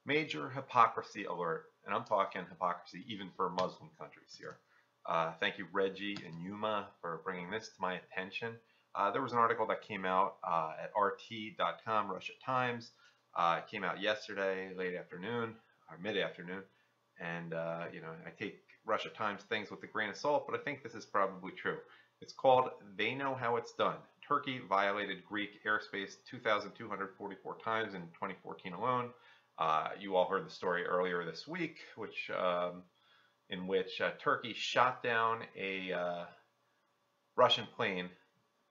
Major hypocrisy alert, and I'm talking hypocrisy even for Muslim countries here. Thank you, Reggie and Yuma, for bringing this to my attention. There was an article that came out at rt.com, Russia Times. It came out yesterday, late afternoon or mid-afternoon, and I take Russia Times things with a grain of salt, but I think this is probably true. It's called "They Know How It's Done." Turkey violated Greek airspace 2,244 times in 2014 alone. You all heard the story earlier this week, in which Turkey shot down a Russian plane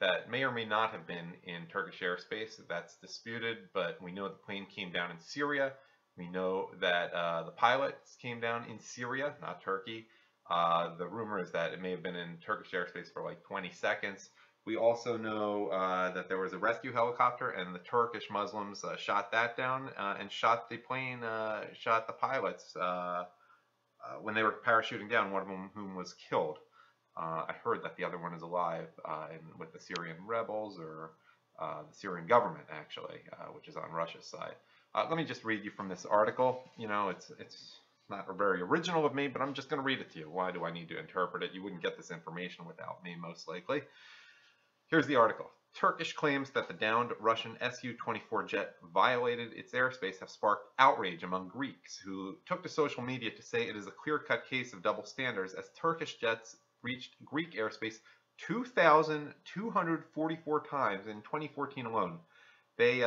that may or may not have been in Turkish airspace. That's disputed, but we know the plane came down in Syria. We know that the pilots came down in Syria, not Turkey. The rumor is that it may have been in Turkish airspace for like 20 seconds. We also know that there was a rescue helicopter, and the Turkish Muslims shot that down and shot the plane, shot the pilots when they were parachuting down, one of whom was killed. I heard that the other one is alive with the Syrian rebels, or the Syrian government, actually, which is on Russia's side. Let me just read you from this article. It's not very original of me, but I'm just going to read it to you. Why do I need to interpret it? You wouldn't get this information without me, most likely. Here's the article. Turkish claims that the downed Russian Su-24 jet violated its airspace have sparked outrage among Greeks, who took to social media to say it is a clear-cut case of double standards, as Turkish jets reached Greek airspace 2,244 times in 2014 alone. They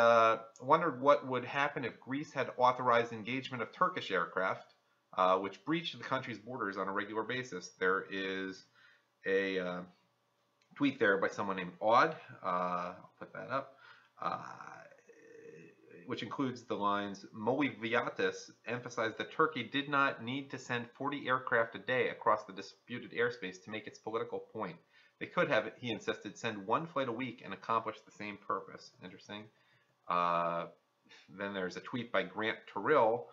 wondered what would happen if Greece had authorized engagement of Turkish aircraft, which breached the country's borders on a regular basis. There is a tweet there by someone named Odd, I'll put that up, which includes the lines, Moliviatis emphasized that Turkey did not need to send 40 aircraft a day across the disputed airspace to make its political point. They could have, he insisted, send one flight a week and accomplish the same purpose. Interesting. Then there's a tweet by Grant Terrell,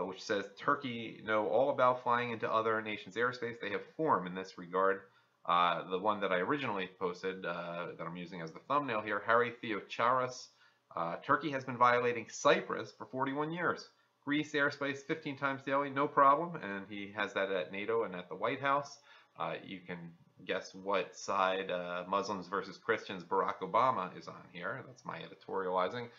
which says, Turkey know all about flying into other nations' airspace. They have form in this regard. The one that I originally posted, that I'm using as the thumbnail here, Harry Theocharis, Turkey has been violating Cyprus for 41 years. Greece airspace 15 times daily, no problem, and he has that at NATO and at the White House. You can guess what side, Muslims versus Christians, Barack Obama is on here. That's my editorializing.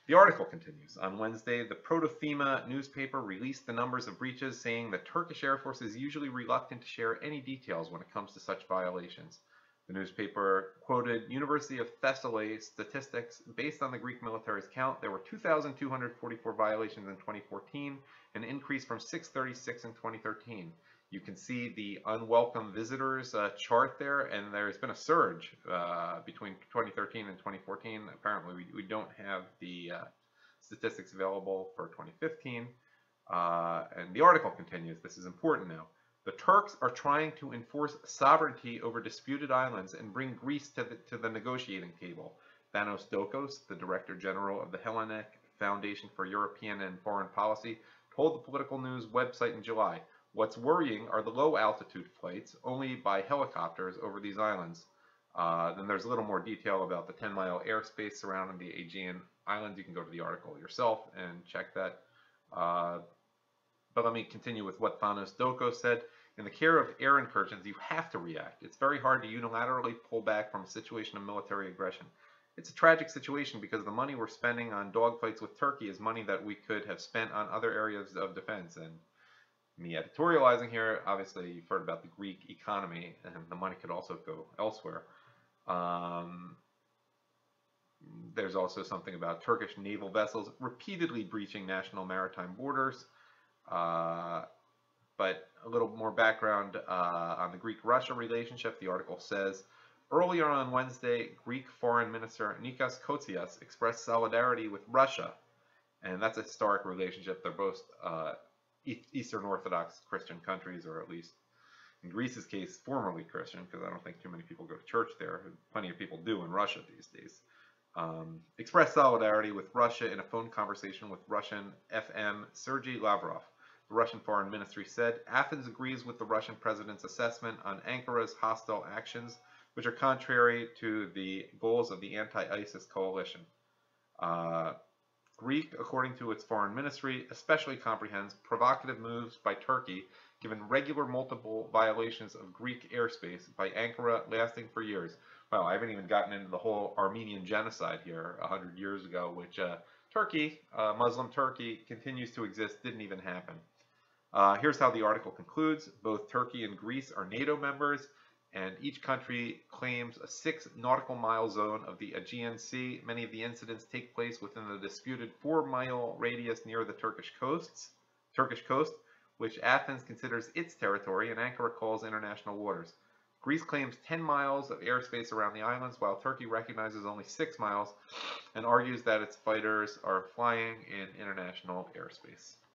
The article continues. On Wednesday, the Protothema newspaper released the numbers of breaches, saying the Turkish Air Force is usually reluctant to share any details when it comes to such violations. The newspaper quoted University of Thessaly statistics. Based on the Greek military's count, there were 2,244 violations in 2014, an increase from 636 in 2013. You can see the unwelcome visitors chart there, and there's been a surge between 2013 and 2014. Apparently, we don't have the statistics available for 2015. And the article continues. This is important now. The Turks are trying to enforce sovereignty over disputed islands and bring Greece to the negotiating table. Thanos Dokos, the Director General of the Hellenic Foundation for European and Foreign Policy, told the Political News website in July, what's worrying are the low-altitude flights, only by helicopters, over these islands. Then there's a little more detail about the 10-mile airspace surrounding the Aegean Islands. You can go to the article yourself and check that. But let me continue with what Thanos Doko said. In the care of air incursions, you have to react. It's very hard to unilaterally pull back from a situation of military aggression. It's a tragic situation because the money we're spending on dogfights with Turkey is money that we could have spent on other areas of defense. And me editorializing here, obviously you've heard about the Greek economy, and the money could also go elsewhere. There's also something about Turkish naval vessels repeatedly breaching national maritime borders. But a little more background on the Greek-Russia relationship. The article says, earlier on Wednesday, Greek Foreign Minister Nikos Koutsias expressed solidarity with Russia. And that's a historic relationship. They're both Eastern Orthodox Christian countries, or at least in Greece's case, formerly Christian, because I don't think too many people go to church there. Plenty of people do in Russia these days. Expressed solidarity with Russia in a phone conversation with Russian FM Sergei Lavrov. The Russian Foreign Ministry said, Athens agrees with the Russian president's assessment on Ankara's hostile actions, which are contrary to the goals of the anti-ISIS coalition. Greek, according to its foreign ministry, especially comprehends provocative moves by Turkey, given regular multiple violations of Greek airspace by Ankara lasting for years. Well, I haven't even gotten into the whole Armenian genocide here 100 years ago, which Turkey, Muslim Turkey, continues to exist, didn't even happen. Here's how the article concludes. Both Turkey and Greece are NATO members, and each country claims a 6 nautical mile zone of the Aegean Sea. Many of the incidents take place within the disputed 4-mile radius near the Turkish coast, which Athens considers its territory and Ankara calls international waters. Greece claims 10 miles of airspace around the islands, while Turkey recognizes only 6 miles and argues that its fighters are flying in international airspace.